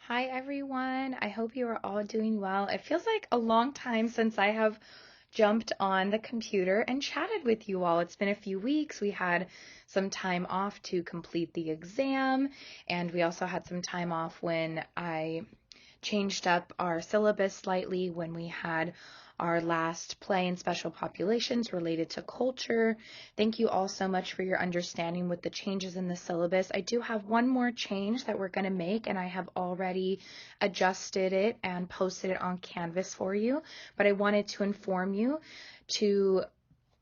Hi everyone. I hope you are all doing well. It feels like a long time since I have jumped on the computer and chatted with you all. It's been a few weeks. We had some time off to complete the exam, and we also had some time off when I changed up our syllabus slightly when we had our last play in special populations related to culture. Thank you all so much for your understanding with the changes in the syllabus. I do have one more change that we're going to make, and I have already adjusted it and posted it on Canvas for you, but I wanted to inform you to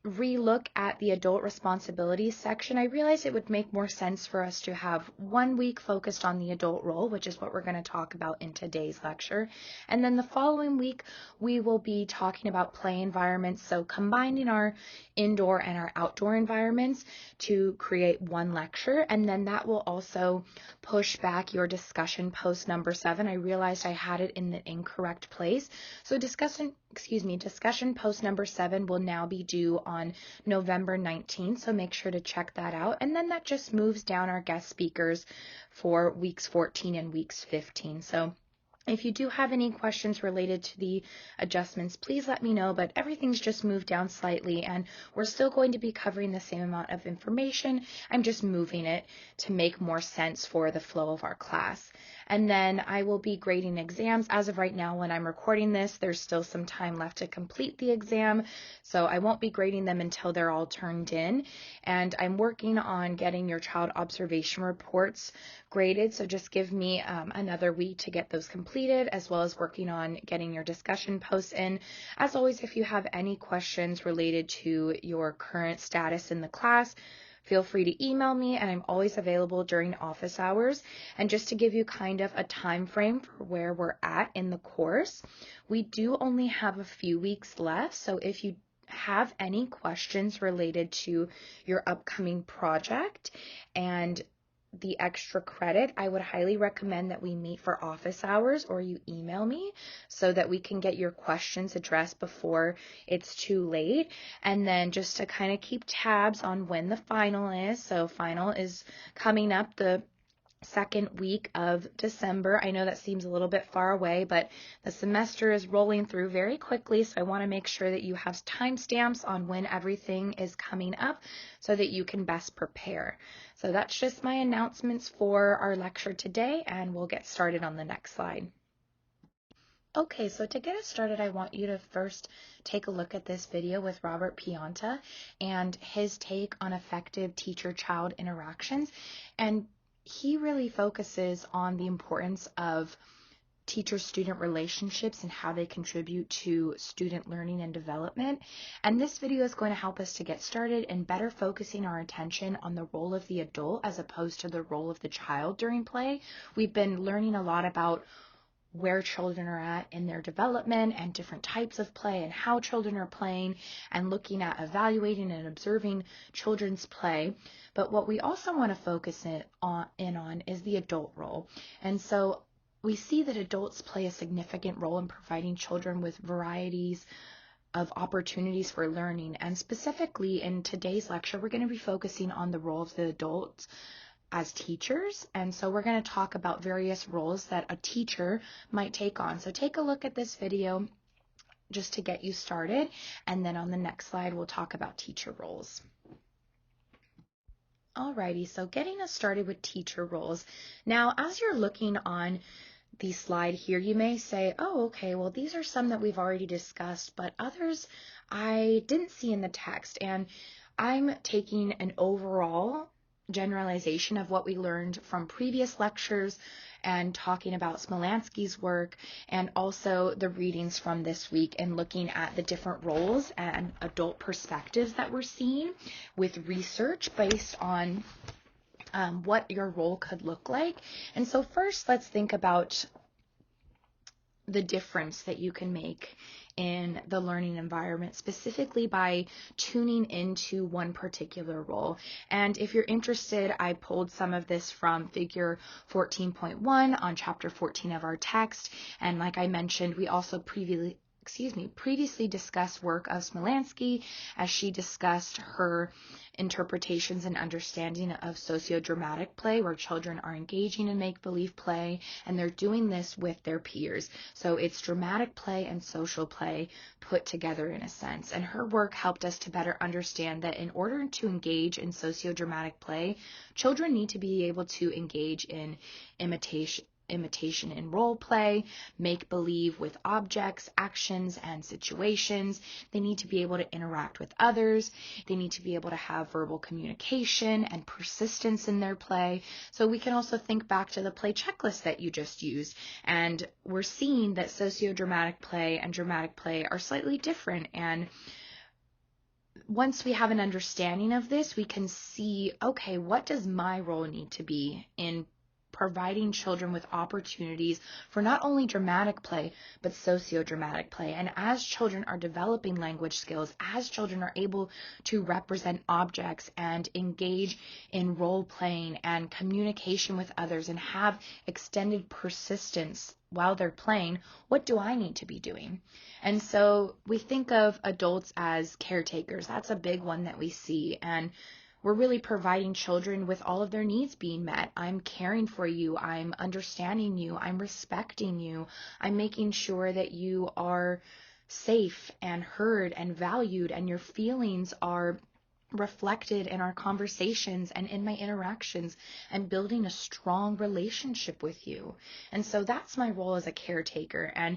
relook at the adult responsibilities section. I realized it would make more sense for us to have 1 week focused on the adult role, which is what we're going to talk about in today's lecture. And then the following week, we will be talking about play environments. So combining our indoor and our outdoor environments to create one lecture. And then that will also push back your discussion post number 7. I realized I had it in the incorrect place. So discussion post number 7 will now be due on November 19th, so make sure to check that out. And then that just moves down our guest speakers for weeks 14 and weeks 15. So if you do have any questions related to the adjustments, please let me know, but everything's just moved down slightly and we're still going to be covering the same amount of information. I'm just moving it to make more sense for the flow of our class. And then I will be grading exams. As of right now, when I'm recording this, there's still some time left to complete the exam, so I won't be grading them until they're all turned in. And I'm working on getting your child observation reports graded, so just give me another week to get those completed, as well as working on getting your discussion posts in. As always, if you have any questions related to your current status in the class, feel free to email me, and I'm always available during office hours. And just to give you kind of a time frame for where we're at in the course, we do only have a few weeks left, so if you have any questions related to your upcoming project and the extra credit, I would highly recommend that we meet for office hours or you email me so that we can get your questions addressed before it's too late. And then just to kind of keep tabs on when the final is. So final is coming up the second week of December. I know that seems a little bit far away, but the semester is rolling through very quickly, so I want to make sure that you have timestamps on when everything is coming up so that you can best prepare. So that's just my announcements for our lecture today, and we'll get started on the next slide. Okay, so to get us started, I want you to first take a look at this video with Robert Pianta and his take on effective teacher-child interactions. And he really focuses on the importance of teacher-student relationships and how they contribute to student learning and development. And this video is going to help us to get started and better focusing our attention on the role of the adult as opposed to the role of the child during play. We've been learning a lot about where children are at in their development and different types of play and how children are playing and looking at evaluating and observing children's play. But what we also want to focus in on is the adult role. And so we see that adults play a significant role in providing children with varieties of opportunities for learning. And specifically in today's lecture, we're going to be focusing on the role of the adults as teachers, and so we're going to talk about various roles that a teacher might take on. So take a look at this video just to get you started, and then on the next slide we'll talk about teacher roles. Alrighty, so getting us started with teacher roles. Now, as you're looking on the slide here, you may say, oh, okay, well, these are some that we've already discussed, but others I didn't see in the text, and I'm taking an overall generalization of what we learned from previous lectures and talking about Smolansky's work and also the readings from this week and looking at the different roles and adult perspectives that we're seeing with research based on what your role could look like. And so first, let's think about the difference that you can make in the learning environment, specifically by tuning into one particular role. And if you're interested, I pulled some of this from figure 14.1 on chapter 14 of our text. And like I mentioned, we also previously discussed work of Smolansky, as she discussed her interpretations and understanding of sociodramatic play, where children are engaging in make-believe play, and they're doing this with their peers. So it's dramatic play and social play put together in a sense. And her work helped us to better understand that in order to engage in sociodramatic play, children need to be able to engage in imitation and role play, make believe with objects, actions, and situations. They need to be able to interact with others. They need to be able to have verbal communication and persistence in their play. So we can also think back to the play checklist that you just used, and we're seeing that sociodramatic play and dramatic play are slightly different. And once we have an understanding of this, we can see, okay, what does my role need to be in providing children with opportunities for not only dramatic play, but sociodramatic play. And as children are developing language skills, as children are able to represent objects and engage in role playing and communication with others and have extended persistence while they're playing, what do I need to be doing? And so we think of adults as caretakers. That's a big one that we see. And we're really providing children with all of their needs being met. I'm caring for you. I'm understanding you. I'm respecting you. I'm making sure that you are safe and heard and valued, and your feelings are reflected in our conversations and in my interactions, and building a strong relationship with you. And so that's my role as a caretaker. And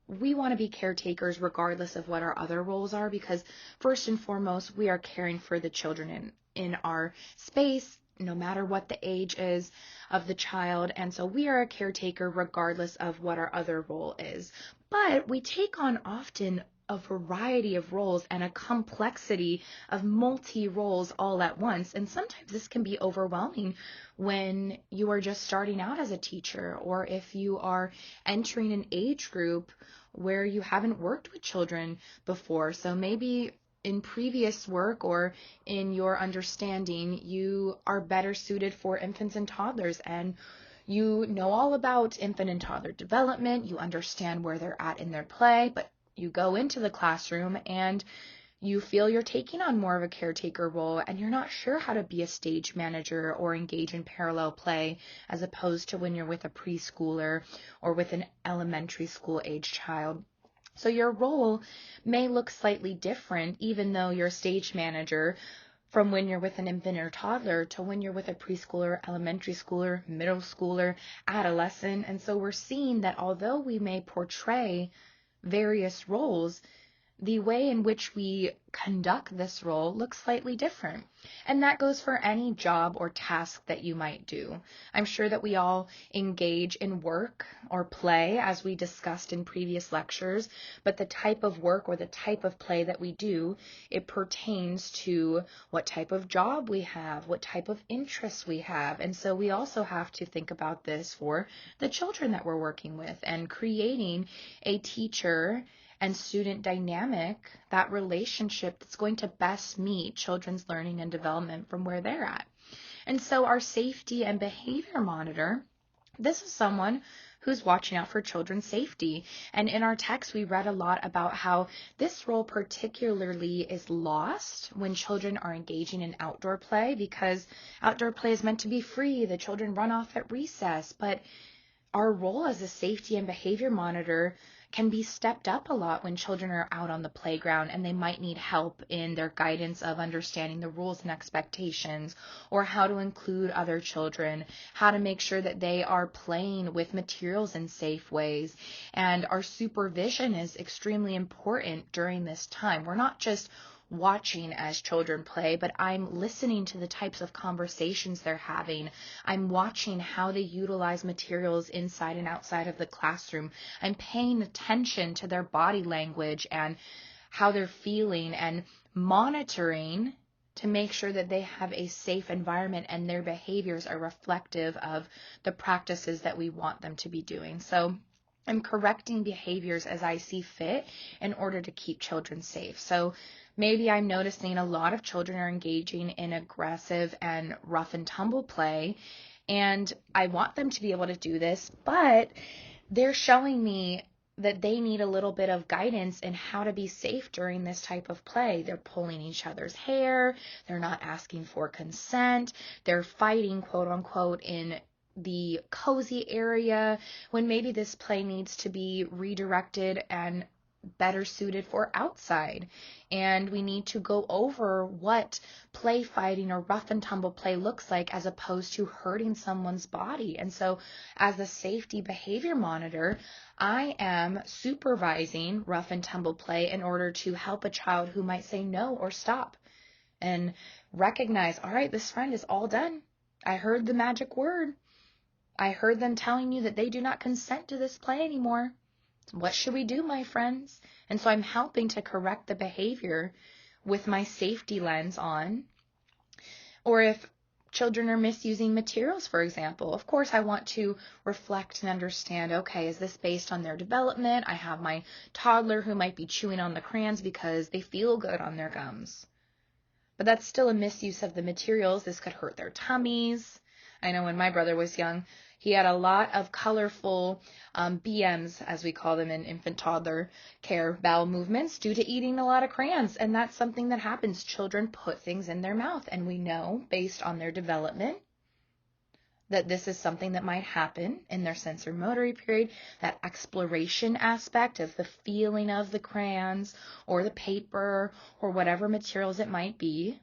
we want to be caretakers regardless of what our other roles are, because first and foremost, we are caring for the children in our space, no matter what the age is of the child. And so we are a caretaker regardless of what our other role is. But we take on often a variety of roles and a complexity of multi-roles all at once. And sometimes this can be overwhelming when you are just starting out as a teacher, or if you are entering an age group where you haven't worked with children before. So maybe in previous work or in your understanding, you are better suited for infants and toddlers, and you know all about infant and toddler development. You understand where they're at in their play, but you go into the classroom and you feel you're taking on more of a caretaker role, and you're not sure how to be a stage manager or engage in parallel play, as opposed to when you're with a preschooler or with an elementary school age child. So your role may look slightly different, even though you're a stage manager, from when you're with an infant or toddler to when you're with a preschooler, elementary schooler, middle schooler, adolescent. And so we're seeing that although we may portray various roles, the way in which we conduct this role looks slightly different. And that goes for any job or task that you might do. I'm sure that we all engage in work or play, as we discussed in previous lectures, but the type of work or the type of play that we do, it pertains to what type of job we have, what type of interests we have. And so we also have to think about this for the children that we're working with, and creating a teacher and student dynamic, that relationship that's going to best meet children's learning and development from where they're at. And so our safety and behavior monitor, this is someone who's watching out for children's safety. And in our text, we read a lot about how this role particularly is lost when children are engaging in outdoor play, because outdoor play is meant to be free. The children run off at recess, but our role as a safety and behavior monitor can be stepped up a lot when children are out on the playground and they might need help in their guidance of understanding the rules and expectations, or how to include other children, how to make sure that they are playing with materials in safe ways. And our supervision is extremely important during this time. We're not just watching as children play, but I'm listening to the types of conversations they're having. I'm watching how they utilize materials inside and outside of the classroom. I'm paying attention to their body language and how they're feeling, and monitoring to make sure that they have a safe environment and their behaviors are reflective of the practices that we want them to be doing. So I'm correcting behaviors as I see fit in order to keep children safe. So maybe I'm noticing a lot of children are engaging in aggressive and rough and tumble play, and I want them to be able to do this, but they're showing me that they need a little bit of guidance in how to be safe during this type of play. They're pulling each other's hair. They're not asking for consent. They're fighting, quote unquote, in the cozy area when maybe this play needs to be redirected and better suited for outside. And we need to go over what play fighting or rough and tumble play looks like as opposed to hurting someone's body. And so as a safety behavior monitor, I am supervising rough and tumble play in order to help a child who might say no or stop and recognize, all right, this friend is all done. I heard the magic word. I heard them telling you that they do not consent to this play anymore. What should we do, my friends? And so I'm helping to correct the behavior with my safety lens on. Or if children are misusing materials, for example, of course I want to reflect and understand, okay, is this based on their development? I have my toddler who might be chewing on the crayons because they feel good on their gums. But that's still a misuse of the materials. This could hurt their tummies. I know when my brother was young, he had a lot of colorful BMs, as we call them in infant toddler care, bowel movements due to eating a lot of crayons. And that's something that happens. Children put things in their mouth, and we know based on their development that this is something that might happen in their sensory-motor period, that exploration aspect of the feeling of the crayons or the paper or whatever materials it might be.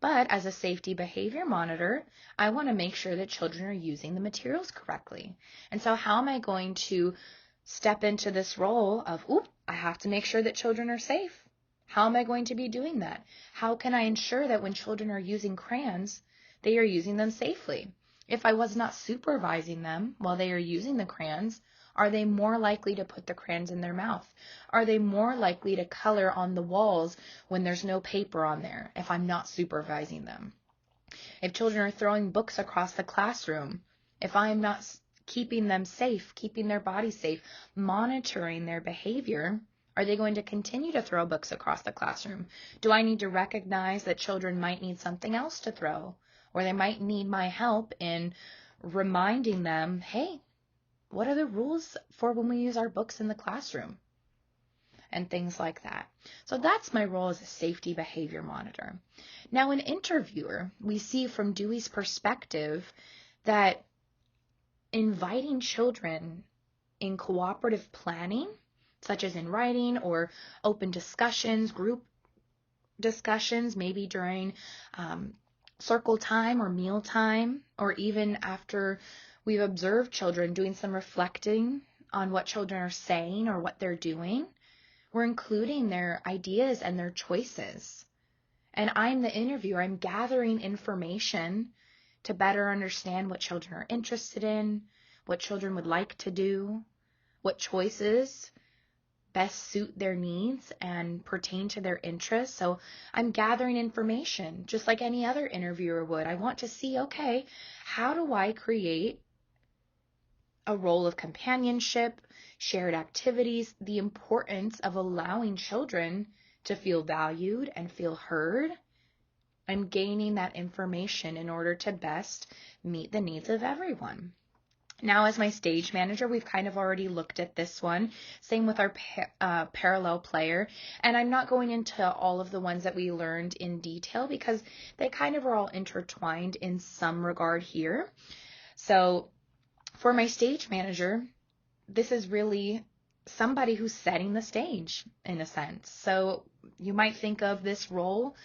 But as a safety behavior monitor, I want to make sure that children are using the materials correctly. And so how am I going to step into this role of, I have to make sure that children are safe? How am I going to be doing that? How can I ensure that when children are using crayons, they are using them safely? If I was not supervising them while they are using the crayons, are they more likely to put the crayons in their mouth? Are they more likely to color on the walls when there's no paper on there if I'm not supervising them? If children are throwing books across the classroom, if I'm not keeping them safe, keeping their body safe, monitoring their behavior, are they going to continue to throw books across the classroom? Do I need to recognize that children might need something else to throw? Or they might need my help in reminding them, hey, what are the rules for when we use our books in the classroom? And things like that. So that's my role as a safety behavior monitor. Now, an interviewer, we see from Dewey's perspective that inviting children in cooperative planning, such as in writing or open discussions, group discussions, maybe during circle time or meal time, or even after we've observed children doing some reflecting on what children are saying or what they're doing, we're including their ideas and their choices. And I'm the interviewer. I'm gathering information to better understand what children are interested in, what children would like to do, what choices best suit their needs and pertain to their interests. So I'm gathering information just like any other interviewer would. I want to see, okay, how do I create a role of companionship, shared activities, the importance of allowing children to feel valued and feel heard. I'm gaining that information in order to best meet the needs of everyone. Now, as my stage manager, we've kind of already looked at this one. Same with our parallel player. And I'm not going into all of the ones that we learned in detail because they kind of are all intertwined in some regard here. So for my stage manager, this is really somebody who's setting the stage in a sense. So you might think of this role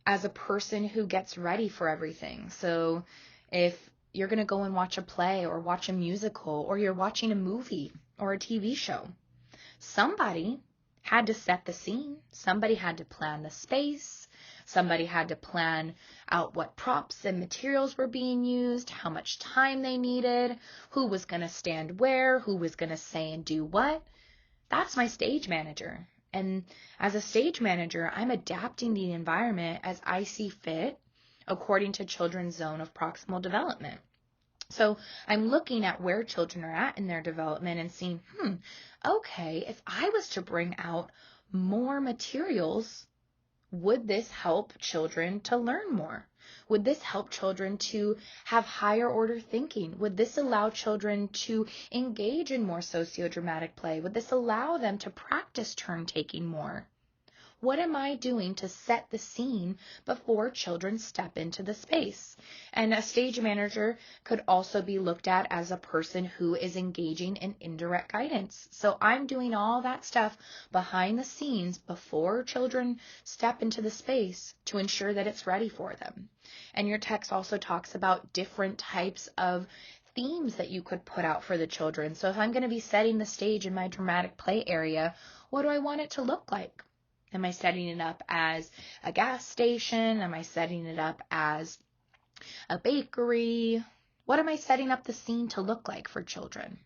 as a person who gets ready for everything. So if you're going to go and watch a play or watch a musical or you're watching a movie or a TV show, somebody had to set the scene. Somebody had to plan the space. Somebody had to plan out what props and materials were being used, how much time they needed, who was going to stand where, who was going to say and do what. That's my stage manager. And as a stage manager, I'm adapting the environment as I see fit according to children's zone of proximal development. So I'm looking at where children are at in their development and seeing, okay, if I was to bring out more materials, Would this help children to learn more? Would this help children to have higher order thinking? Would this allow children to engage in more sociodramatic play? Would this allow them to practice turn taking more? What am I doing to set the scene before children step into the space? And a stage manager could also be looked at as a person who is engaging in indirect guidance. So I'm doing all that stuff behind the scenes before children step into the space to ensure that it's ready for them. And your text also talks about different types of themes that you could put out for the children. So if I'm going to be setting the stage in my dramatic play area, what do I want it to look like? Am I setting it up as a gas station? Am I setting it up as a bakery? What am I setting up the scene to look like for children?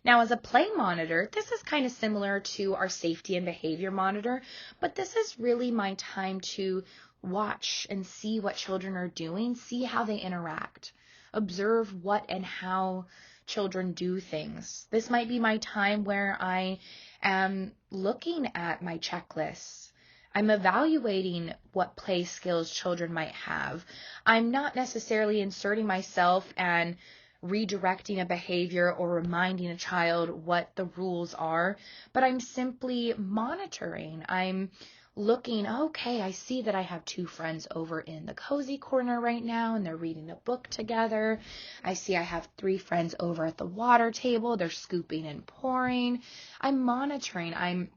Now, as a play monitor, this is kind of similar to our safety and behavior monitor, but this is really my time to watch and see what children are doing, see how they interact, observe what and how children do things. This might be my time where I am looking at my checklists. I'm evaluating what play skills children might have. I'm not necessarily inserting myself and redirecting a behavior or reminding a child what the rules are, but I'm simply monitoring. I'm looking, okay, I see that I have 2 friends over in the cozy corner right now and they're reading a book together. I see I have 3 friends over at the water table. They're scooping and pouring. I'm monitoring. I'm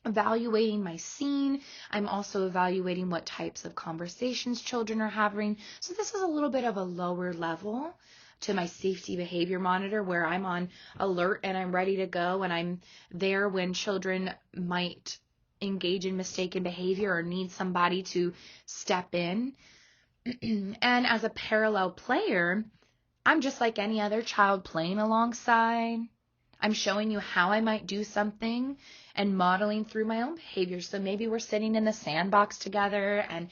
evaluating my scene. I'm also evaluating what types of conversations children are having. So this is a little bit of a lower level to my safety behavior monitor where I'm on alert and I'm ready to go and I'm there when children might engage in mistaken behavior or need somebody to step in. And as a parallel player, I'm just like any other child playing alongside. I'm showing you how I might do something and modeling through my own behavior. So maybe we're sitting in the sandbox together and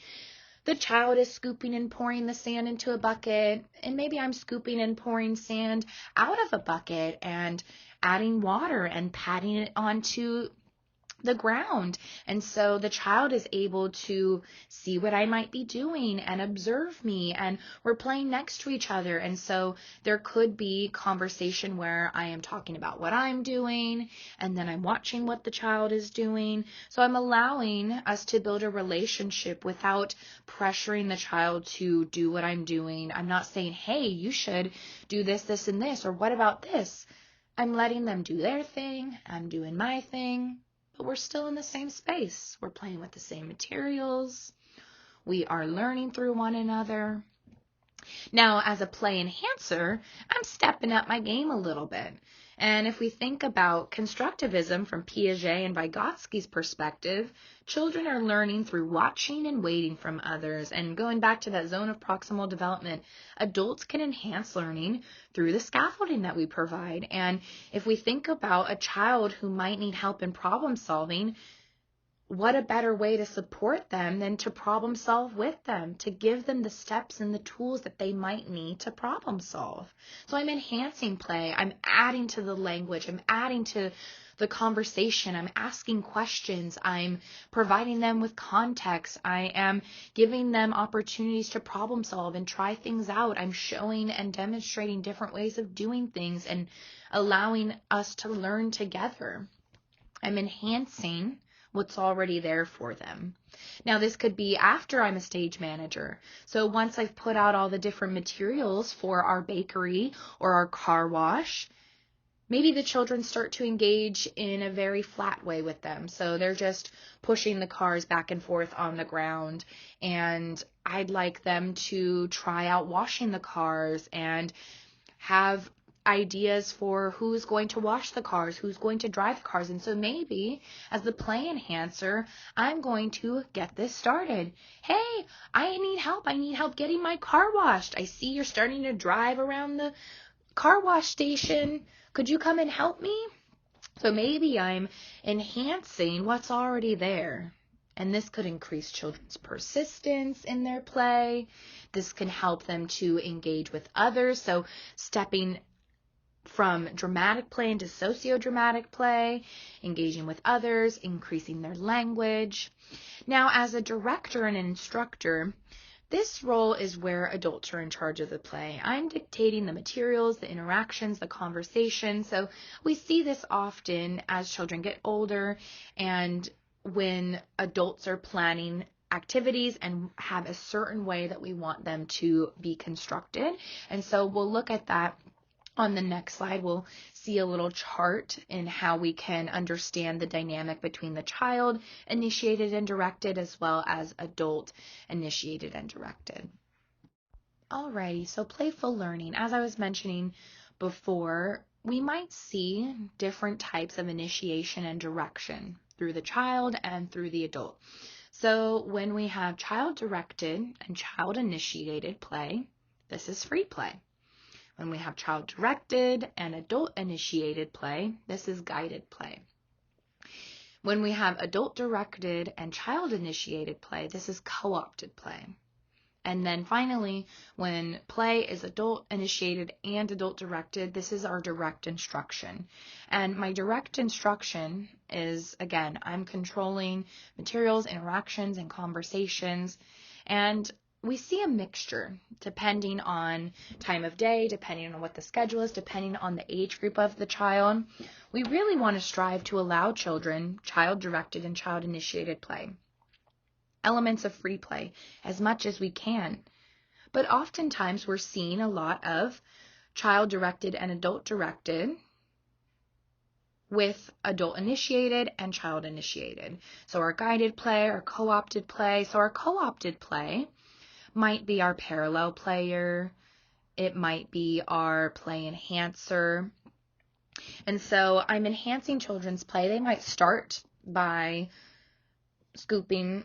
the child is scooping and pouring the sand into a bucket, and maybe I'm scooping and pouring sand out of a bucket and adding water and patting it onto the ground. And so the child is able to see what I might be doing and observe me, and we're playing next to each other. And so there could be conversation where I am talking about what I'm doing and then I'm watching what the child is doing. So I'm allowing us to build a relationship without pressuring the child to do what I'm doing. I'm not saying, hey, you should do this, this, and this, or what about this? I'm letting them do their thing. I'm doing my thing. But we're still in the same space. We're playing with the same materials. We are learning through one another. Now, as a play enhancer, I'm stepping up my game a little bit. And if we think about constructivism from Piaget and Vygotsky's perspective, children are learning through watching and waiting from others. And going back to that zone of proximal development, adults can enhance learning through the scaffolding that we provide. And if we think about a child who might need help in problem solving, what a better way to support them than to problem solve with them, to give them the steps and the tools that they might need to problem solve. So I'm enhancing play. I'm adding to the language. I'm adding to the conversation. I'm asking questions. I'm providing them with context. I am giving them opportunities to problem solve and try things out. I'm showing and demonstrating different ways of doing things and allowing us to learn together. I'm enhancing what's already there for them. Now, this could be after I'm a stage manager. So once I've put out all the different materials for our bakery or our car wash, maybe the children start to engage in a very flat way with them. So they're just pushing the cars back and forth on the ground. And I'd like them to try out washing the cars and have ideas for who's going to wash the cars, who's going to drive the cars. And so maybe as the play enhancer, I'm going to get this started. Hey, I need help. I need help getting my car washed. I see you're starting to drive around the car wash station. Could you come and help me? So maybe I'm enhancing what's already there. And this could increase children's persistence in their play. This can help them to engage with others. So stepping from dramatic play into socio-dramatic play, engaging with others, increasing their language. Now, as a director and an instructor, this role is where adults are in charge of the play. I'm dictating the materials, the interactions, the conversation. So we see this often as children get older and when adults are planning activities and have a certain way that we want them to be constructed. And so we'll look at that on the next slide. We'll see a little chart in how we can understand the dynamic between the child initiated and directed as well as adult initiated and directed. Alrighty, so playful learning. As I was mentioning before, we might see different types of initiation and direction through the child and through the adult. So when we have child-directed and child-initiated play, this is free play. When we have child-directed and adult-initiated play, this is guided play. When we have adult-directed and child-initiated play, this is co-opted play. And then finally, when play is adult-initiated and adult-directed, this is our direct instruction. And my direct instruction is, again, I'm controlling materials, interactions, and conversations. And we see a mixture depending on time of day, depending on what the schedule is, depending on the age group of the child. We really want to strive to allow children child-directed and child-initiated play, elements of free play, as much as we can. But oftentimes we're seeing a lot of child-directed and adult-directed with adult-initiated and child-initiated. So our guided play, our co-opted play. So our co-opted play might be our parallel player, it might be our play enhancer. And so I'm enhancing children's play. They might start by scooping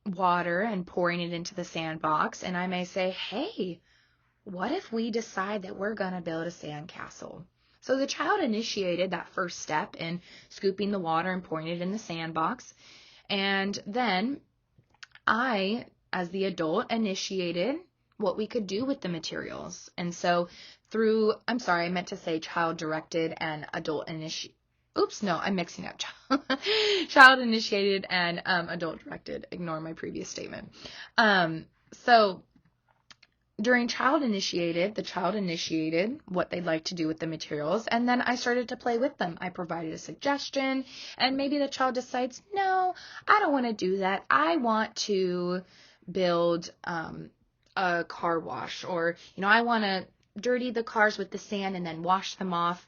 water and pouring it into the sandbox, and I may say, hey, what if we decide that we're going to build a sandcastle? So the child initiated that first step in scooping the water and pouring it in the sandbox, and then I, as the adult, initiated what we could do with the materials. And so I meant to say child-directed and adult-initiated. Oops, no, I'm mixing up child-initiated and adult-directed. Ignore my previous statement. So during child-initiated, the child initiated what they'd like to do with the materials, and then I started to play with them. I provided a suggestion, and maybe the child decides, no, I don't want to do that. I want to build a car wash, or, I want to dirty the cars with the sand and then wash them off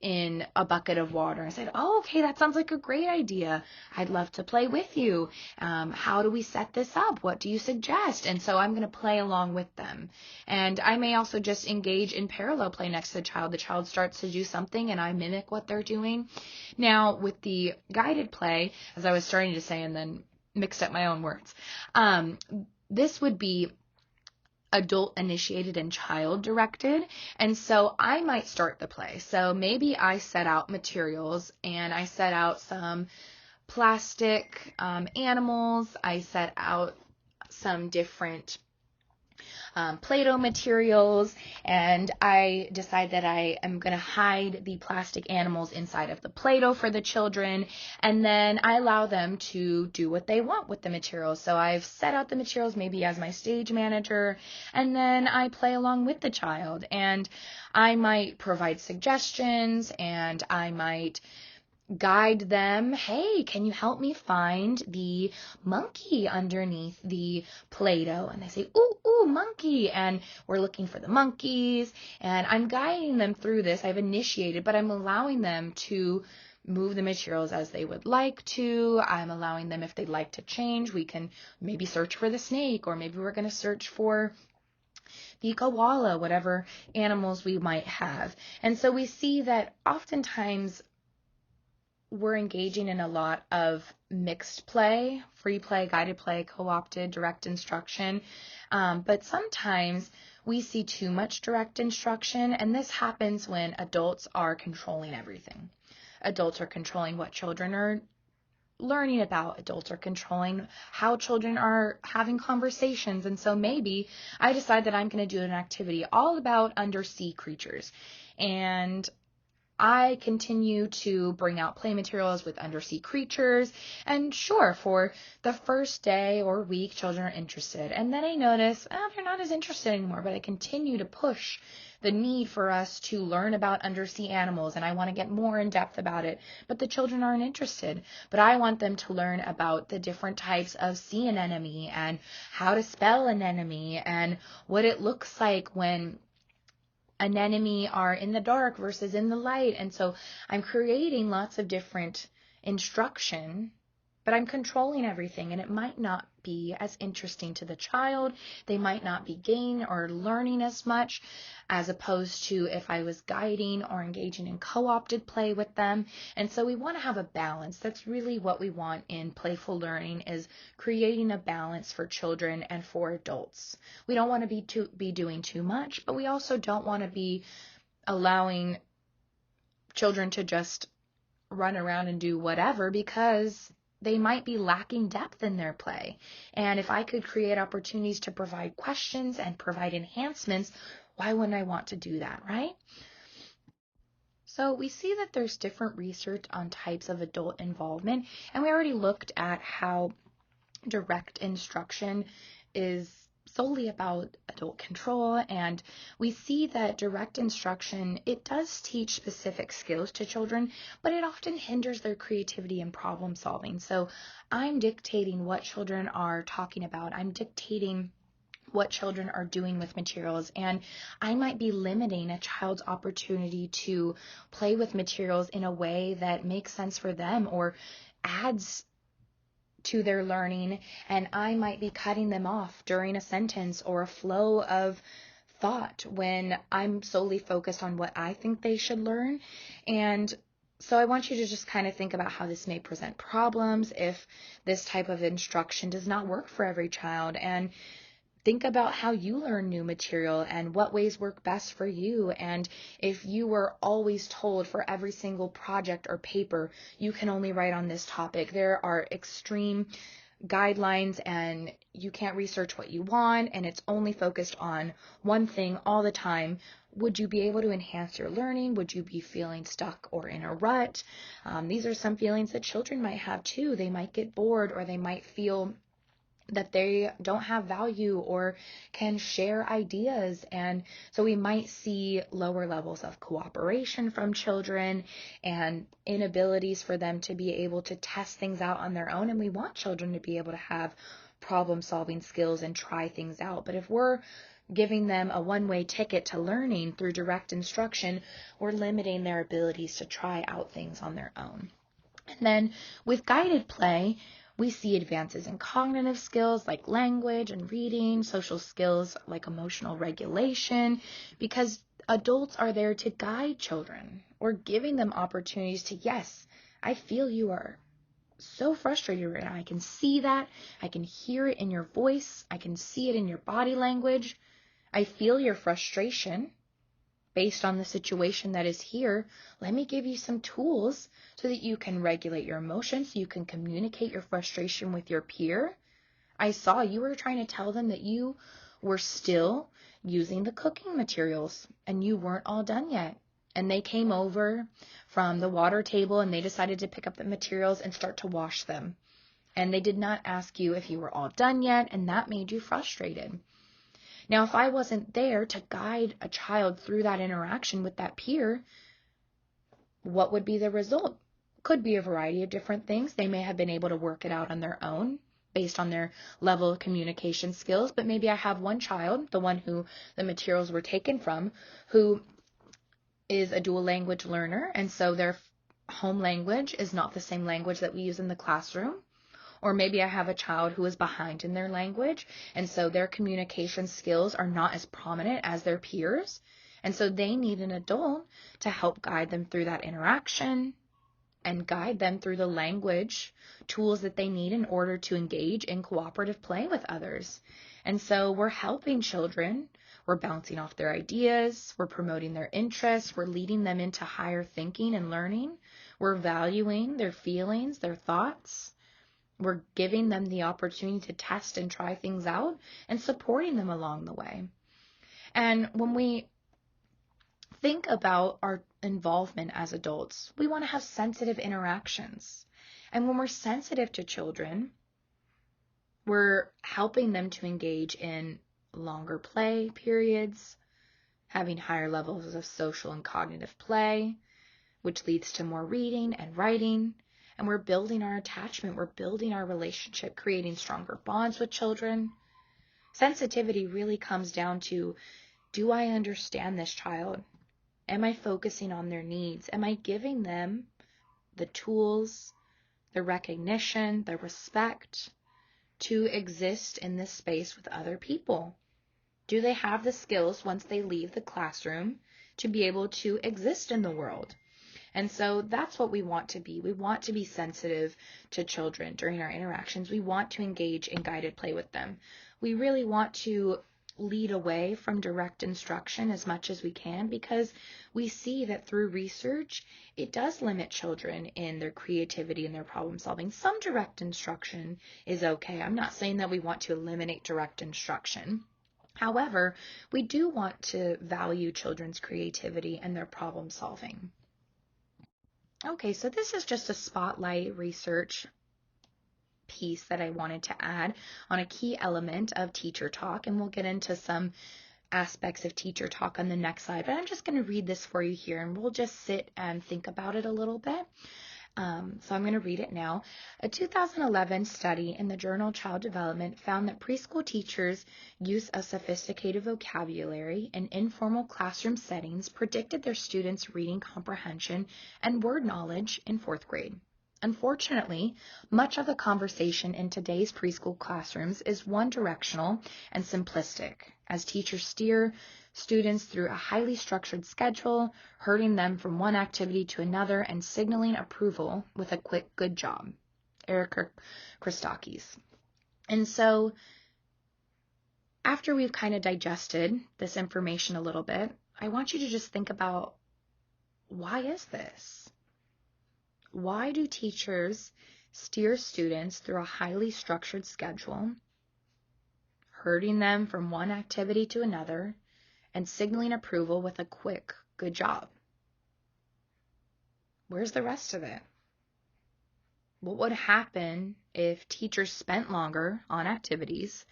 in a bucket of water. I said, oh, okay, that sounds like a great idea. I'd love to play with you. How do we set this up? What do you suggest? And so I'm going to play along with them. And I may also just engage in parallel play next to the child. The child starts to do something and I mimic what they're doing. Now, with the guided play, as I was starting to say and then mixed up my own words, this would be adult initiated and child directed. And so I might start the play. So maybe I set out materials and I set out some plastic animals. I set out some different Play-Doh materials, and I decide that I am going to hide the plastic animals inside of the Play-Doh for the children, and then I allow them to do what they want with the materials. So I've set out the materials maybe as my stage manager, and then I play along with the child, and I might provide suggestions, and I might guide them. Hey, can you help me find the monkey underneath the Play-Doh? And they say, ooh, monkey. And we're looking for the monkeys. And I'm guiding them through this. I've initiated, but I'm allowing them to move the materials as they would like to. I'm allowing them, if they'd like to change, we can maybe search for the snake, or maybe we're going to search for the koala, whatever animals we might have. And so we see that oftentimes we're engaging in a lot of mixed play, free play, guided play, co-opted, direct instruction. But sometimes we see too much direct instruction, and this happens when adults are controlling everything. Adults are controlling what children are learning about. Adults are controlling how children are having conversations. And so maybe I decide that I'm going to do an activity all about undersea creatures. And I continue to bring out play materials with undersea creatures, and sure, for the first day or week, children are interested. And then I notice, they're not as interested anymore, but I continue to push the need for us to learn about undersea animals, and I want to get more in depth about it, but the children aren't interested. But I want them to learn about the different types of sea anemone and how to spell anemone and what it looks like when anemone are in the dark versus in the light. And so I'm creating lots of different instruction, but I'm controlling everything, and it might not be as interesting to the child. They might not be gaining or learning as much as opposed to if I was guiding or engaging in co-opted play with them. And so we want to have a balance. That's really what we want in playful learning, is creating a balance for children and for adults. We don't want to be doing too much, but we also don't want to be allowing children to just run around and do whatever, because they might be lacking depth in their play. And if I could create opportunities to provide questions and provide enhancements, why wouldn't I want to do that, right? So we see that there's different research on types of adult involvement, and we already looked at how direct instruction is solely about adult control, and we see that direct instruction, it does teach specific skills to children, but it often hinders their creativity and problem solving. So I'm dictating what children are talking about. I'm dictating what children are doing with materials, and I might be limiting a child's opportunity to play with materials in a way that makes sense for them or adds to their learning, and I might be cutting them off during a sentence or a flow of thought when I'm solely focused on what I think they should learn. And so I want you to just kind of think about how this may present problems if this type of instruction does not work for every child, and think about how you learn new material and what ways work best for you. And if you were always told for every single project or paper, you can only write on this topic, there are extreme guidelines and you can't research what you want, and it's only focused on one thing all the time, would you be able to enhance your learning? Would you be feeling stuck or in a rut? These are some feelings that children might have too. They might get bored, or they might feel that they don't have value or can share ideas. And so we might see lower levels of cooperation from children and inabilities for them to be able to test things out on their own. And we want children to be able to have problem solving skills and try things out. But if we're giving them a one-way ticket to learning through direct instruction, we're limiting their abilities to try out things on their own. And then with guided play, we see advances in cognitive skills like language and reading, social skills like emotional regulation, because adults are there to guide children. We're giving them opportunities to, yes, I feel you are so frustrated right now. I can see that. I can hear it in your voice. I can see it in your body language. I feel your frustration based on the situation that is here. Let me give you some tools so that you can regulate your emotions, so you can communicate your frustration with your peer. I saw you were trying to tell them that you were still using the cooking materials and you weren't all done yet. And they came over from the water table and they decided to pick up the materials and start to wash them. And they did not ask you if you were all done yet, and that made you frustrated. Now, if I wasn't there to guide a child through that interaction with that peer, what would be the result? Could be a variety of different things. They may have been able to work it out on their own based on their level of communication skills, but maybe I have one child, the one who the materials were taken from, who is a dual language learner, and so their home language is not the same language that we use in the classroom. Or maybe I have a child who is behind in their language, and so their communication skills are not as prominent as their peers. And so they need an adult to help guide them through that interaction and guide them through the language tools that they need in order to engage in cooperative play with others. And so we're helping children. We're bouncing off their ideas. We're promoting their interests. We're leading them into higher thinking and learning. We're valuing their feelings, their thoughts. We're giving them the opportunity to test and try things out and supporting them along the way. And when we think about our involvement as adults. We want to have sensitive interactions. And when we're sensitive to children, we're helping them to engage in longer play periods, having higher levels of social and cognitive play, which leads to more reading and writing. And we're building our attachment, we're building our relationship, creating stronger bonds with children. Sensitivity really comes down to, do I understand this child? Am I focusing on their needs? Am I giving them the tools, the recognition, the respect to exist in this space with other people? Do they have the skills once they leave the classroom to be able to exist in the world? And so that's what we want to be. We want to be sensitive to children during our interactions. We want to engage in guided play with them. We really want to lead away from direct instruction as much as we can, because we see that through research, it does limit children in their creativity and their problem solving. Some direct instruction is okay. I'm not saying that we want to eliminate direct instruction. However, we do want to value children's creativity and their problem solving. Okay, so this is just a spotlight research piece that I wanted to add on a key element of teacher talk, and we'll get into some aspects of teacher talk on the next slide, but I'm just going to read this for you here, and we'll just sit and think about it a little bit. So I'm going to read it now. A 2011 study in the journal Child Development found that preschool teachers' use of sophisticated vocabulary in informal classroom settings predicted their students' reading comprehension and word knowledge in fourth grade. Unfortunately, much of the conversation in today's preschool classrooms is one-directional and simplistic, as teachers steer students through a highly structured schedule, herding them from one activity to another and signaling approval with a quick good job. Erica Christakis. And so after we've kind of digested this information a little bit, I want you to just think about, why is this? Why do teachers steer students through a highly structured schedule, herding them from one activity to another, and signaling approval with a quick good job? Where's the rest of it? What would happen if teachers spent longer on activities,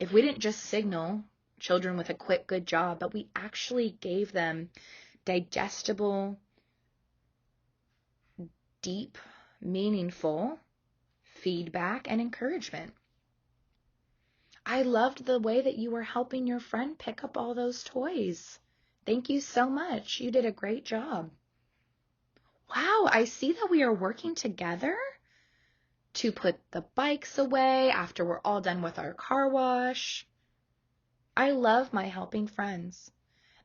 if we didn't just signal children with a quick good job, but we actually gave them digestible, deep, meaningful feedback and encouragement? I loved the way that you were helping your friend pick up all those toys. Thank you so much. You did a great job. Wow, I see that we are working together to put the bikes away after we're all done with our car wash. I love my helping friends.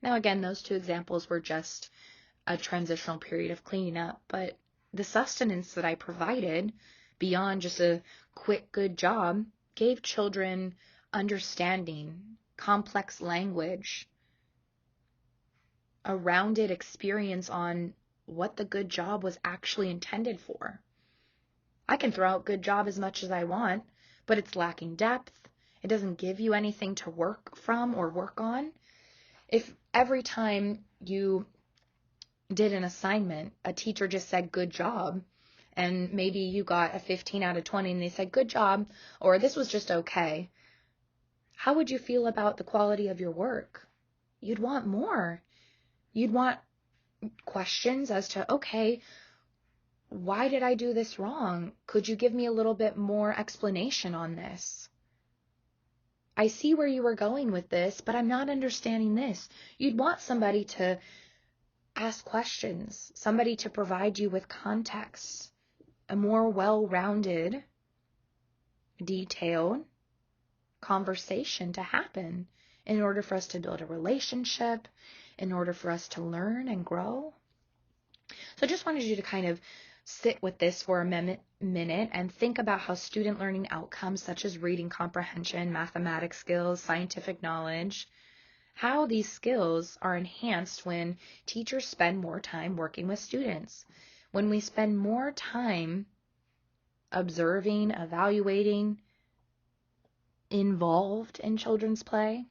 Now, again, those two examples were just a transitional period of cleaning up, but the sustenance that I provided beyond just a quick good job gave children understanding, complex language, a rounded experience on what the good job was actually intended for. I can throw out good job as much as I want, but it's lacking depth. It doesn't give you anything to work from or work on. If every time you did an assignment, a teacher just said good job, and maybe you got a 15 out of 20 and they said good job, or this was just okay, how would you feel about the quality of your work? You'd want more. You'd want questions as to, okay, why did I do this wrong? Could you give me a little bit more explanation on this? I see where you were going with this, but I'm not understanding this. You'd want somebody to ask questions, somebody to provide you with context, a more well-rounded, detailed conversation to happen in order for us to build a relationship, in order for us to learn and grow. So I just wanted you to kind of sit with this for a minute and think about how student learning outcomes such as reading comprehension, mathematics skills, scientific knowledge, how these skills are enhanced when teachers spend more time working with students. When we spend more time observing, evaluating, involved in children's play,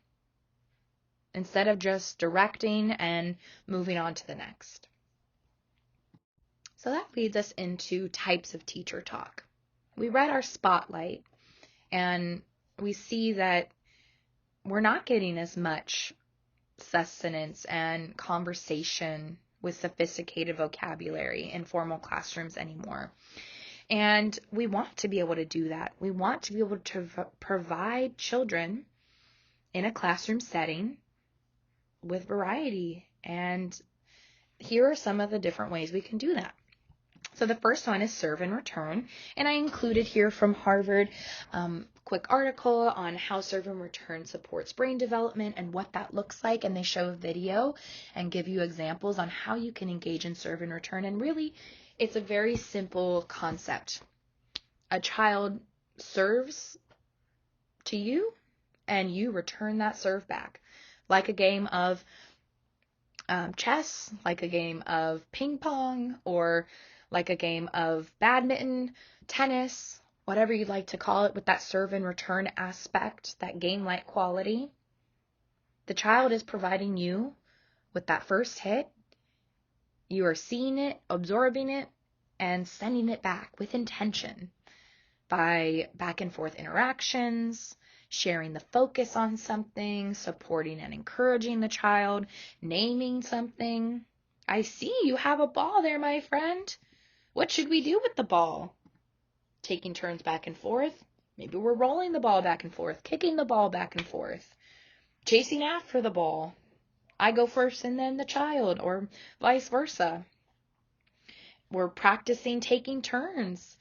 instead of just directing and moving on to the next. So that leads us into types of teacher talk. We read our spotlight and we see that we're not getting as much sustenance and conversation with sophisticated vocabulary in formal classrooms anymore. And we want to be able to do that. We want to be able to provide children in a classroom setting with variety. And here are some of the different ways we can do that. So the first one is serve and return. And I included here from Harvard quick article on how serve and return supports brain development and what that looks like. And they show a video and give you examples on how you can engage in serve and return. And really, it's a very simple concept. A child serves to you and you return that serve back. Like a game of chess, like a game of ping pong, or like a game of badminton, tennis, whatever you'd like to call it, with that serve and return aspect, that game-like quality. The child is providing you with that first hit. You are seeing it, absorbing it, and sending it back with intention by back and forth interactions, sharing the focus on something, supporting and encouraging the child, naming something. I see you have a ball there, my friend. What should we do with the ball? Taking turns back and forth. Maybe we're rolling the ball back and forth, kicking the ball back and forth, chasing after the ball. I go first and then the child, or vice versa. We're practicing taking turns.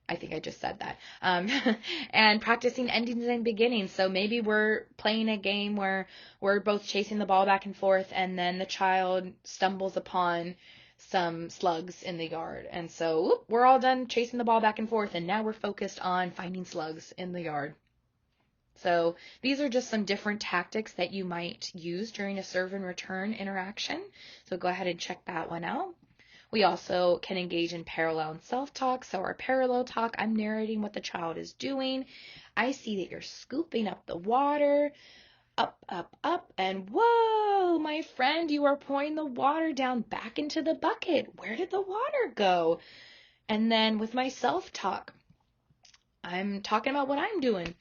I think I just said that. And practicing endings and beginnings. So maybe we're playing a game where we're both chasing the ball back and forth, and then the child stumbles upon some slugs in the yard. And so we're all done chasing the ball back and forth, and now we're focused on finding slugs in the yard. So these are just some different tactics that you might use during a serve and return interaction. So go ahead and check that one out. We also can engage in parallel and self-talk. So our parallel talk, I'm narrating what the child is doing. I see that you're scooping up the water, up, up, up, and whoa, my friend, you are pouring the water down back into the bucket. Where did the water go? And then with my self-talk, I'm talking about what I'm doing.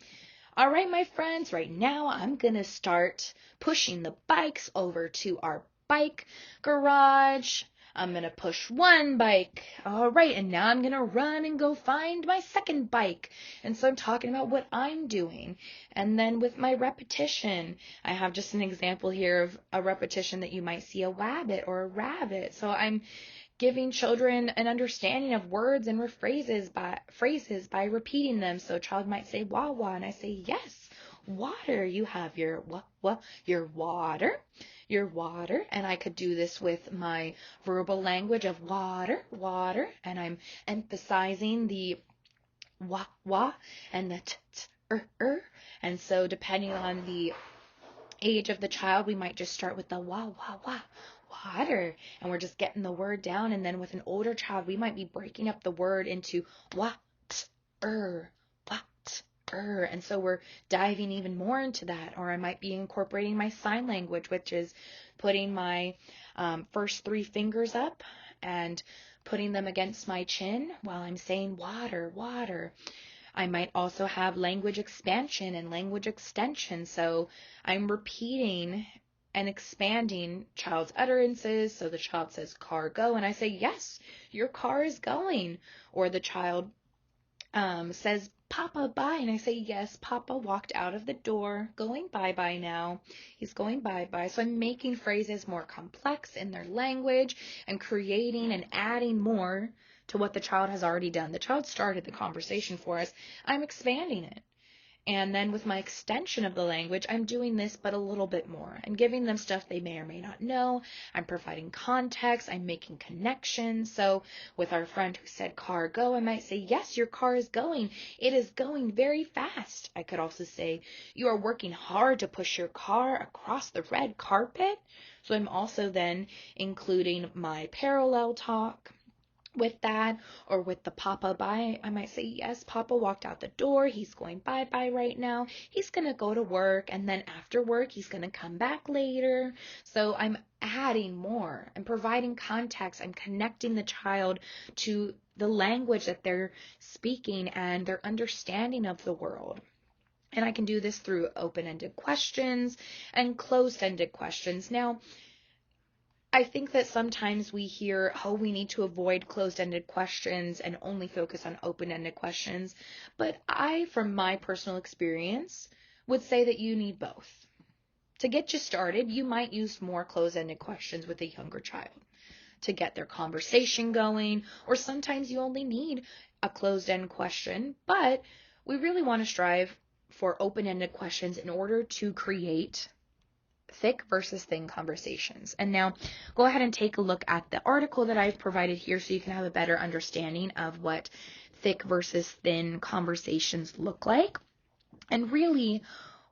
All right, my friends, right now I'm going to start pushing the bikes over to our bike garage. I'm going to push one bike. All right, and now I'm going to run and go find my second bike. And so I'm talking about what I'm doing. And then with my repetition, I have just an example here of a repetition that you might see a wabbit or a rabbit. So I'm giving children an understanding of words and phrases by repeating them. So a child might say wah-wah, and I say, yes, water. You have your your water. Your water, and I could do this with my verbal language of water, water, and I'm emphasizing the wah, wah, and the and so depending on the age of the child, we might just start with the wah, wah, wah, water, and we're just getting the word down, and then with an older child, we might be breaking up the word into wah, wah, and so we're diving even more into that. Or I might be incorporating my sign language, which is putting my first 3 fingers up and putting them against my chin while I'm saying water, water. I might also have language expansion and language extension. So I'm repeating and expanding child's utterances. So the child says car go, and I say, yes, your car is going. Or the child says Papa bye, and I say, yes, Papa walked out of the door, going bye-bye now. He's going bye-bye. So I'm making phrases more complex in their language and creating and adding more to what the child has already done. The child started the conversation for us. I'm expanding it. And then with my extension of the language, I'm doing this, but a little bit more. I'm giving them stuff they may or may not know. I'm providing context. I'm making connections. So with our friend who said car go, I might say, yes, your car is going. It is going very fast. I could also say, you are working hard to push your car across the red carpet. So I'm also then including my parallel talk with that, or with the Papa bye, I might say, yes, Papa walked out the door. He's going bye-bye right now. He's going to go to work, and then after work, he's going to come back later. So I'm adding more. I'm providing context. I'm connecting the child to the language that they're speaking and their understanding of the world. And I can do this through open-ended questions and closed-ended questions. Now, I think that sometimes we hear, oh, we need to avoid closed-ended questions and only focus on open-ended questions. But I, from my personal experience, would say that you need both. To get you started, you might use more closed-ended questions with a younger child to get their conversation going, or sometimes you only need a closed-end question, but we really want to strive for open-ended questions in order to create thick versus thin conversations. And now go ahead and take a look at the article that I've provided here so you can have a better understanding of what thick versus thin conversations look like. And really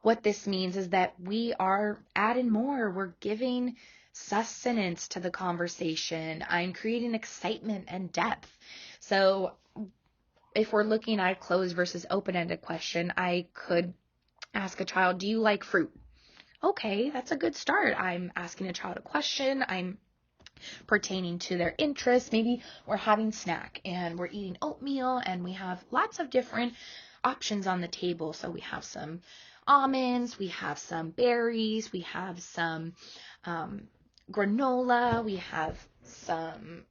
what this means is that we are adding more. We're giving sustenance to the conversation. I'm creating excitement and depth. So if we're looking at a closed versus open-ended question, I could ask a child, do you like fruit? Okay, that's a good start. I'm asking a child a question. I'm pertaining to their interests. Maybe we're having snack and we're eating oatmeal and we have lots of different options on the table. So we have some almonds, we have some berries, we have some granola, we have some,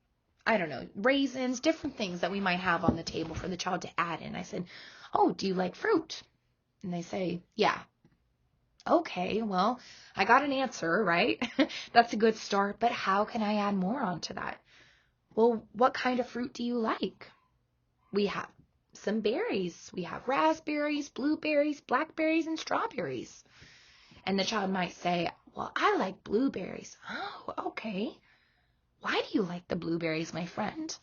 I don't know, raisins, different things that we might have on the table for the child to add in. I said, oh, do you like fruit? And they say, yeah. Okay, well, I got an answer, right? That's a good start, but how can I add more onto that? Well, what kind of fruit do you like? We have some berries. We have raspberries, blueberries, blackberries, and strawberries. And the child might say, well, I like blueberries. Oh, okay. Why do you like the blueberries, my friend?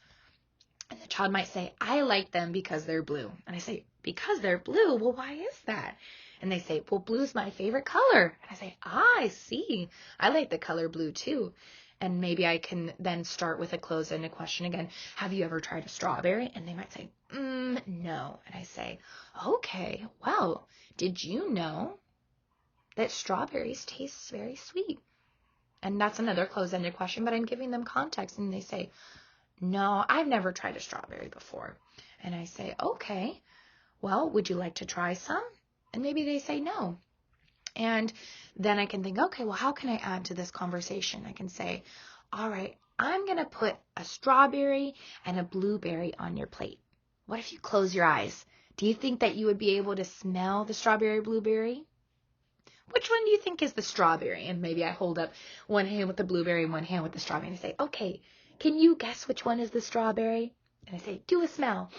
And the child might say, I like them because they're blue. And I say, because they're blue? Well, why is that? And they say, well, blue is my favorite color. And I say, I see. I like the color blue too. And maybe I can then start with a closed-ended question again. Have you ever tried a strawberry? And they might say, no. And I say, okay, well, did you know that strawberries taste very sweet? And that's another closed-ended question, but I'm giving them context. And they say, no, I've never tried a strawberry before. And I say, okay, well, would you like to try some? And maybe they say no. And then I can think, okay, well, how can I add to this conversation? I can say, all right, I'm going to put a strawberry and a blueberry on your plate. What if you close your eyes? Do you think that you would be able to smell the strawberry, blueberry? Which one do you think is the strawberry? And maybe I hold up one hand with the blueberry and one hand with the strawberry. And I say, okay, can you guess which one is the strawberry? And I say, do a smell.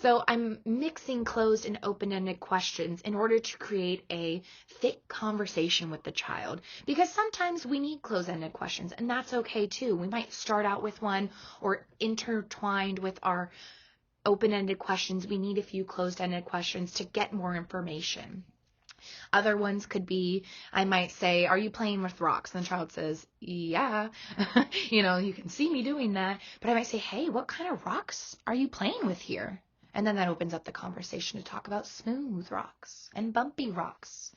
So I'm mixing closed and open-ended questions in order to create a thick conversation with the child. Because sometimes we need closed-ended questions, and that's okay too. We might start out with one, or intertwined with our open-ended questions, we need a few closed-ended questions to get more information. Other ones could be, I might say, are you playing with rocks? And the child says, yeah, you can see me doing that. But I might say, hey, what kind of rocks are you playing with here? And then that opens up the conversation to talk about smooth rocks and bumpy rocks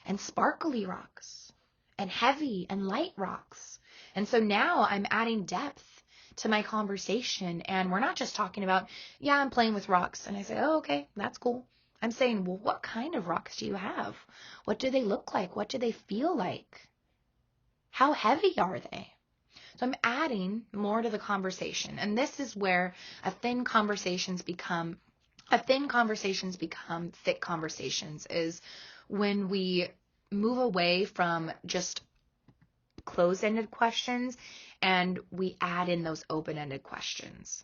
and sparkly rocks and heavy and light rocks. And so now I'm adding depth to my conversation, and we're not just talking about, yeah, I'm playing with rocks. And I say, oh, okay, that's cool. I'm saying, well, what kind of rocks do you have? What do they look like? What do they feel like? How heavy are they? So I'm adding more to the conversation. And this is where thin conversations become thick conversations, is when we move away from just closed-ended questions and we add in those open-ended questions.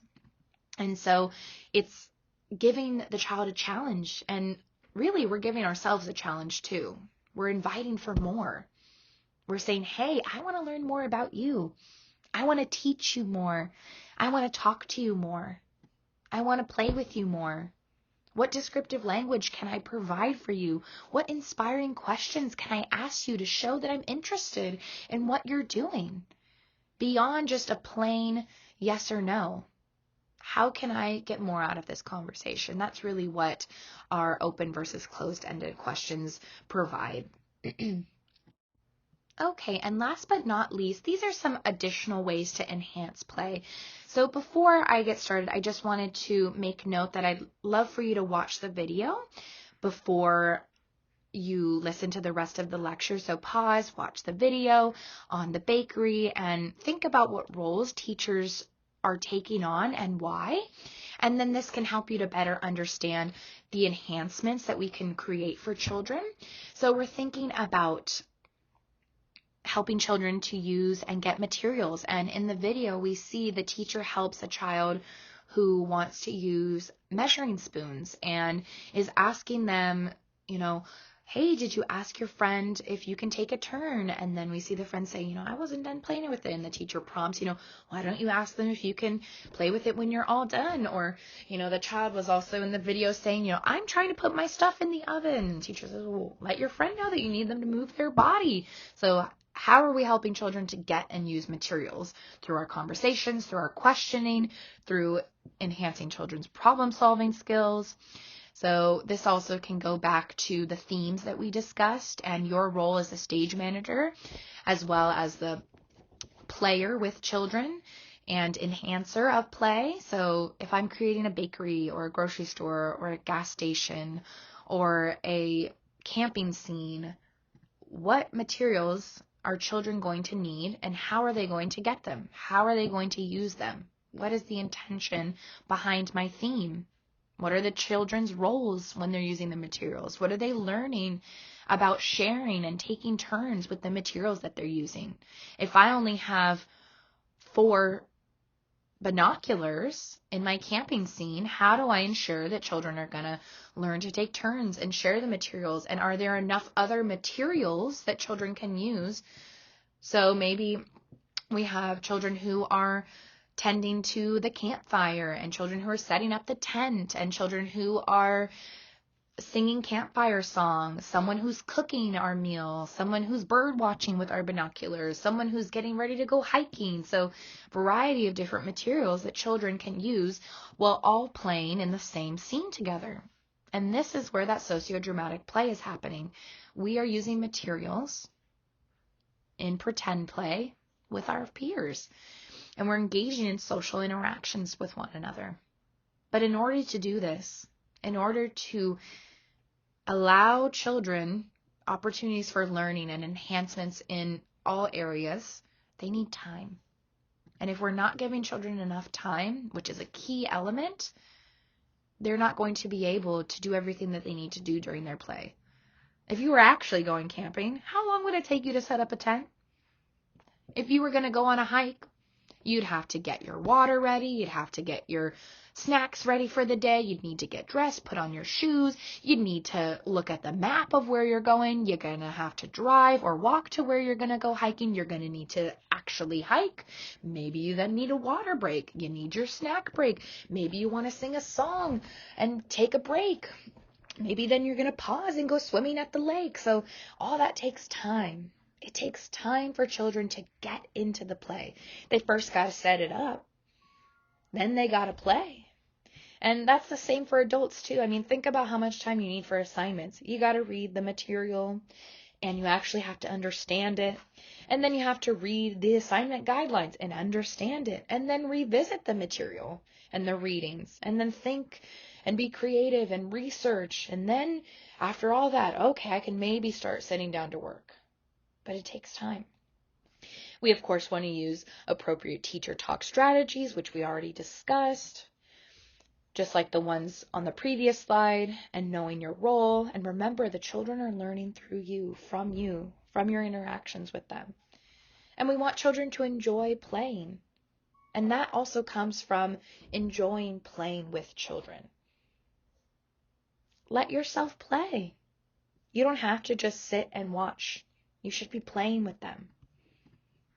And so it's giving the child a challenge, and really we're giving ourselves a challenge too. We're inviting for more. We're saying, hey, I want to learn more about you. I want to teach you more. I want to talk to you more. I want to play with you more. What descriptive language can I provide for you? What inspiring questions can I ask you to show that I'm interested in what you're doing? Beyond just a plain yes or no. how can I get more out of this conversation? That's really what our open versus closed-ended questions provide. Okay, and last but not least, these are some additional ways to enhance play. So before I get started, I just wanted to make note that I'd love for you to watch the video before you listen to the rest of the lecture. So pause, watch the video on the bakery, and think about what roles teachers are taking on and why. And then this can help you to better understand the enhancements that we can create for children. So we're thinking about helping children to use and get materials. And in the video, we see the teacher helps a child who wants to use measuring spoons and is asking them, hey, did you ask your friend if you can take a turn? And then we see the friend say, I wasn't done playing with it. And the teacher prompts, why don't you ask them if you can play with it when you're all done? Or, the child was also in the video saying, I'm trying to put my stuff in the oven. And the teacher says, well, let your friend know that you need them to move their body. So how are we helping children to get and use materials? Through our conversations, through our questioning, through enhancing children's problem-solving skills. So this also can go back to the themes that we discussed and your role as a stage manager, as well as the player with children and enhancer of play. So if I'm creating a bakery or a grocery store or a gas station or a camping scene, what materials are children going to need and how are they going to get them? How are they going to use them? What is the intention behind my theme? What are the children's roles when they're using the materials? What are they learning about sharing and taking turns with the materials that they're using? If I only have 4 binoculars in my camping scene, how do I ensure that children are going to learn to take turns and share the materials? And are there enough other materials that children can use? So maybe we have children who are tending to the campfire and children who are setting up the tent and children who are singing campfire songs, someone who's cooking our meal, someone who's bird watching with our binoculars, someone who's getting ready to go hiking. So variety of different materials that children can use while all playing in the same scene together. And this is where that sociodramatic play is happening. We are using materials in pretend play with our peers, and we're engaging in social interactions with one another. But in order to do this, in order to allow children opportunities for learning and enhancements in all areas, they need time. And if we're not giving children enough time, which is a key element, they're not going to be able to do everything that they need to do during their play. If you were actually going camping, how long would it take you to set up a tent? If you were going to go on a hike, you'd have to get your water ready. You'd have to get your snacks ready for the day. You'd need to get dressed, put on your shoes. You'd need to look at the map of where you're going. You're going to have to drive or walk to where you're going to go hiking. You're going to need to actually hike. Maybe you then need a water break. You need your snack break. Maybe you want to sing a song and take a break. Maybe then you're going to pause and go swimming at the lake. So all that takes time. It takes time for children to get into the play. They first got to set it up. Then they got to play. And that's the same for adults too. I mean, think about how much time you need for assignments. You got to read the material and you actually have to understand it. And then you have to read the assignment guidelines and understand it. And then revisit the material and the readings. And then think and be creative and research. And then after all that, okay, I can maybe start sitting down to work. But it takes time. We, of course, want to use appropriate teacher talk strategies, which we already discussed, just like the ones on the previous slide, and knowing your role. And remember, the children are learning through you, from your interactions with them. And we want children to enjoy playing. And that also comes from enjoying playing with children. Let yourself play. You don't have to just sit and watch. You should be playing with them.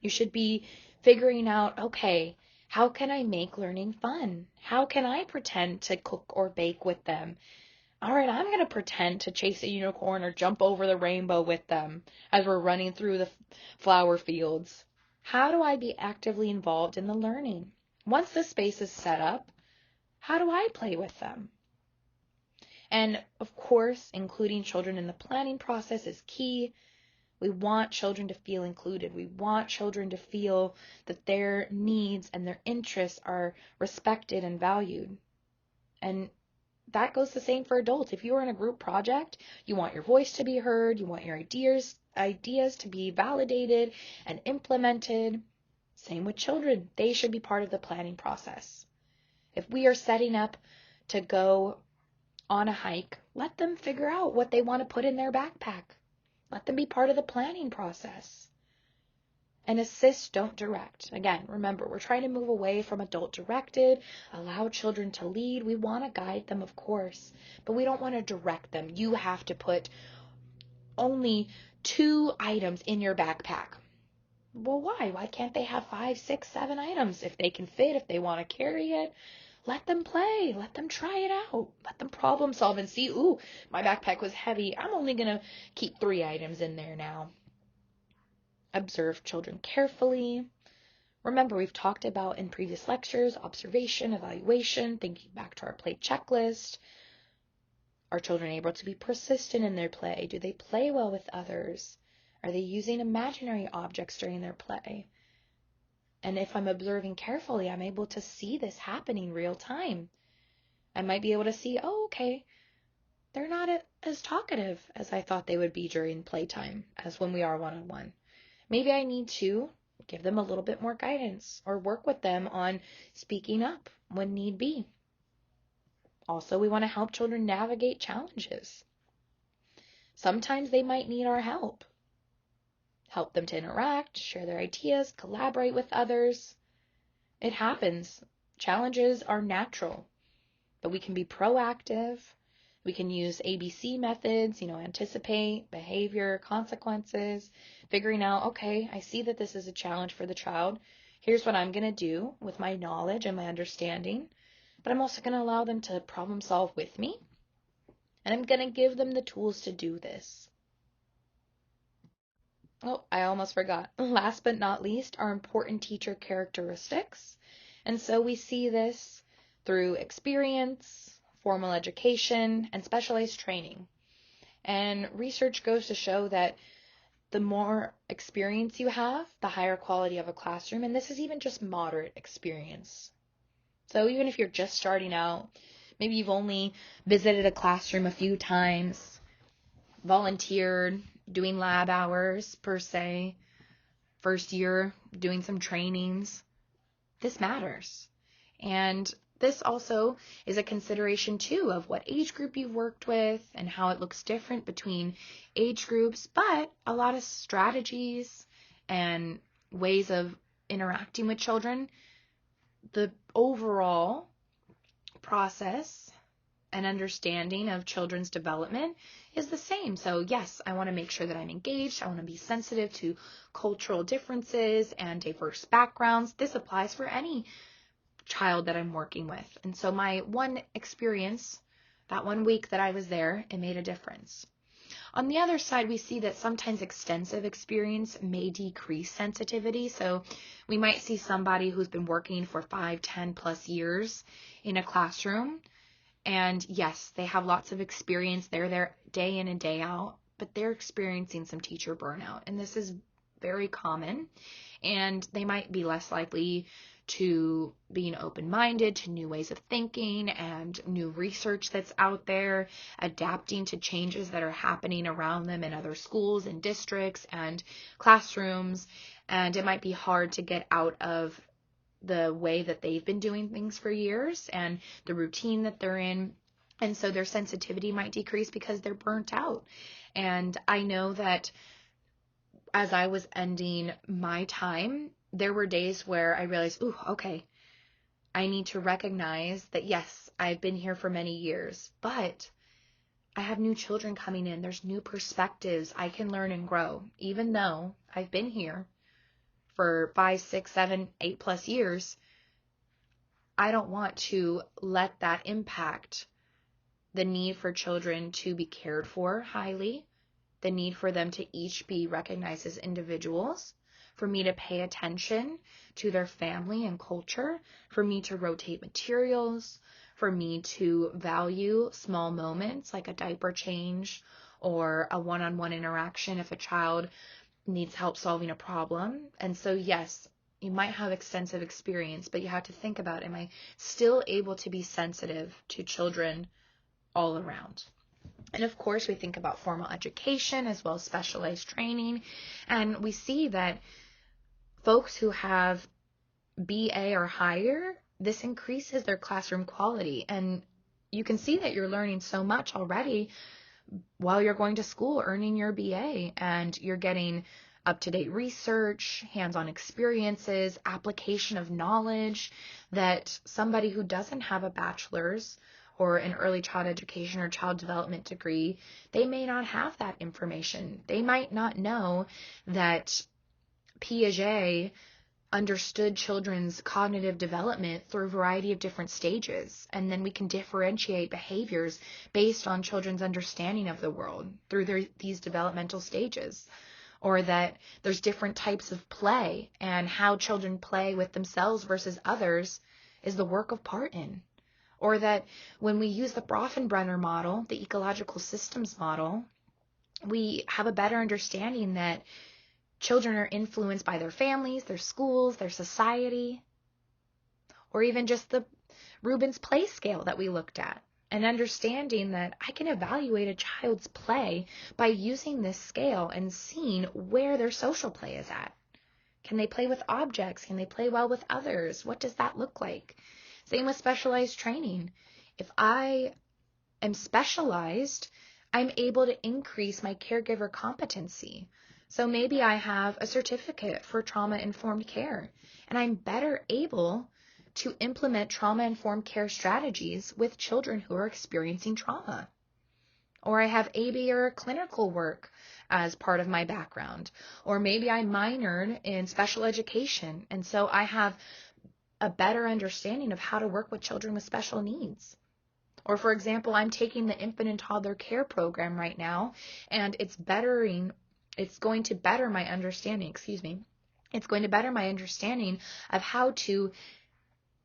You should be figuring out, okay, how can I make learning fun? How can I pretend to cook or bake with them? All right, I'm going to pretend to chase a unicorn or jump over the rainbow with them as we're running through the flower fields. How do I be actively involved in the learning? Once the space is set up, How do I play with them? And of course, including children in the planning process is key. We want children to feel included. We want children to feel that their needs and their interests are respected and valued. And that goes the same for adults. If you are in a group project, you want your voice to be heard, you want your ideas to be validated and implemented. Same with children. They should be part of the planning process. If we are setting up to go on a hike, let them figure out what they want to put in their backpack. Let them be part of the planning process. And assist, don't direct. Again, remember, we're trying to move away from adult directed, allow children to lead. We want to guide them, of course, but we don't want to direct them. You have to put only 2 items in your backpack. Well, why? Why can't they have 5, 6, 7 items? If they can fit, if they want to carry it, let them play. Let them try it out. Let them problem solve and see, ooh, my backpack was heavy. I'm only going to keep 3 items in there now. Observe children carefully. Remember, we've talked about in previous lectures, observation, evaluation, thinking back to our play checklist. Are children able to be persistent in their play? Do they play well with others? Are they using imaginary objects during their play? And if I'm observing carefully, I'm able to see this happening real time. I might be able to see, oh, okay, they're not as talkative as I thought they would be during playtime as when we are one-on-one. Maybe I need to give them a little bit more guidance or work with them on speaking up when need be. Also, we want to help children navigate challenges. Sometimes they might need our help. Help them to interact, share their ideas, collaborate with others. It happens. Challenges are natural, but we can be proactive. We can use ABC methods, anticipate, behavior, consequences, figuring out, okay, I see that this is a challenge for the child. Here's what I'm going to do with my knowledge and my understanding, but I'm also going to allow them to problem solve with me, and I'm going to give them the tools to do this. Oh, I almost forgot. Last but not least are important teacher characteristics. And so we see this through experience, formal education, and specialized training. And research goes to show that the more experience you have, the higher quality of a classroom. And this is even just moderate experience. So even if you're just starting out, maybe you've only visited a classroom a few times, volunteered, doing lab hours per se, first year doing some trainings, this matters. And this also is a consideration too of what age group you've worked with and how it looks different between age groups, but a lot of strategies and ways of interacting with children, the overall process and understanding of children's development is the same. So yes, I want to make sure that I'm engaged. I want to be sensitive to cultural differences and diverse backgrounds. This applies for any child that I'm working with. And so my one experience, that 1 week that I was there, it made a difference. On the other side, we see that sometimes extensive experience may decrease sensitivity. So we might see somebody who's been working for 5, 10 plus years in a classroom. And yes, they have lots of experience. They're there day in and day out, but they're experiencing some teacher burnout. And this is very common. And they might be less likely to being open-minded to new ways of thinking and new research that's out there, adapting to changes that are happening around them in other schools and districts and classrooms. And it might be hard to get out of the way that they've been doing things for years and the routine that they're in. And so their sensitivity might decrease because they're burnt out. And I know that as I was ending my time, there were days where I realized, ooh, okay, I need to recognize that, yes, I've been here for many years, but I have new children coming in. There's new perspectives. I can learn and grow, even though I've been here for 5, 6, 7, 8 plus years. I don't want to let that impact the need for children to be cared for highly, the need for them to each be recognized as individuals, for me to pay attention to their family and culture, for me to rotate materials, for me to value small moments like a diaper change or a one-on-one interaction if a child needs help solving a problem. And so, yes, you might have extensive experience, but you have to think about, am I still able to be sensitive to children all around? And of course, we think about formal education as well as specialized training. And we see that folks who have BA or higher, this increases their classroom quality. And you can see that you're learning so much already while you're going to school, earning your BA, and you're getting up-to-date research, hands-on experiences, application of knowledge that somebody who doesn't have a bachelor's or an early child education or child development degree, they may not have that information. They might not know that Piaget understood children's cognitive development through a variety of different stages. And then we can differentiate behaviors based on children's understanding of the world through these developmental stages. Or that there's different types of play, and how children play with themselves versus others is the work of Parton. Or that when we use the Bronfenbrenner model, the ecological systems model, we have a better understanding that children are influenced by their families, their schools, their society, or even just the Rubens play scale that we looked at. And understanding that I can evaluate a child's play by using this scale and seeing where their social play is at. Can they play with objects? Can they play well with others? What does that look like? Same with specialized training. If I am specialized, I'm able to increase my caregiver competency. So maybe I have a certificate for trauma-informed care, and I'm better able to implement trauma-informed care strategies with children who are experiencing trauma. Or I have AB or clinical work as part of my background. Or maybe I minored in special education, and so I have a better understanding of how to work with children with special needs. Or for example, I'm taking the infant and toddler care program right now, and it's going to better my understanding, It's going to better my understanding of how to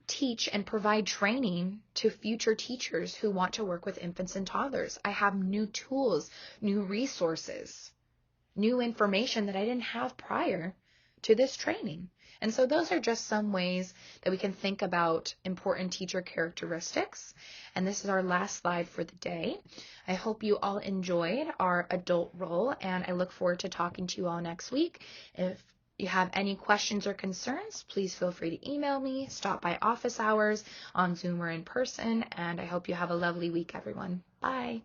teach and provide training to future teachers who want to work with infants and toddlers. I have new tools, new resources, new information that I didn't have prior to this training. And so those are just some ways that we can think about important teacher characteristics. And this is our last slide for the day. I hope you all enjoyed our adult role, and I look forward to talking to you all next week. If you have any questions or concerns, please feel free to email me, stop by office hours on Zoom or in person, and I hope you have a lovely week, everyone. Bye.